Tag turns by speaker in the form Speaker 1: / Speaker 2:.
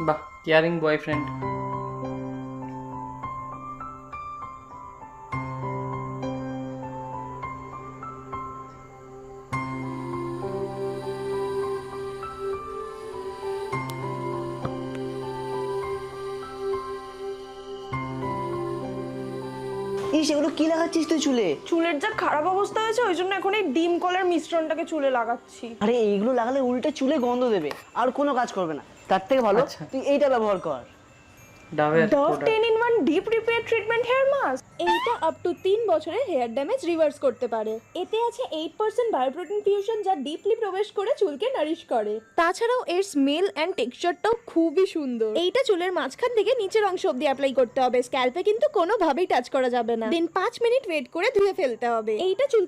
Speaker 1: বাহ, caring boyfriend.
Speaker 2: সেগুলো কি লাগাচ্ছিস তুই চুলে?
Speaker 3: চুলের যা খারাপ অবস্থা হয়েছে ওই জন্য এখন এই ডিম কলের মিশ্রণটাকে চুলে লাগাচ্ছি।
Speaker 2: আরে এইগুলো লাগালে উল্টে চুলে গন্ধ দেবে, আর কোনো কাজ করবে না। তার থেকে ভালো
Speaker 1: আচ্ছা।
Speaker 2: তুই এইটা ব্যবহার কর।
Speaker 1: ডাবের
Speaker 3: Dove 10-in-1 deep repair treatment hair mask.
Speaker 4: এইটা আপ টু 3 বছরের হেয়ার ড্যামেজ রিভার্স করতে পারে। এতে আছে 8% বায়োপ্রোটিন ফিউশন, যা ডিপলি প্রবেশ করে চুলকে নারিশ করে। তাছাড়াও এর স্মেল অ্যান্ড টেক্সচারটাও খুবই সুন্দর। এইটা চুলের মাঝখান থেকে নিচের অংশ অব্দি অ্যাপ্লাই করতে হবে, স্ক্যাল্পে কিন্তু কোনোভাবেই টাচ করা যাবে না। দেন 5 মিনিট ওয়েট করে ধুয়ে ফেলতে হবে। এইটা চুল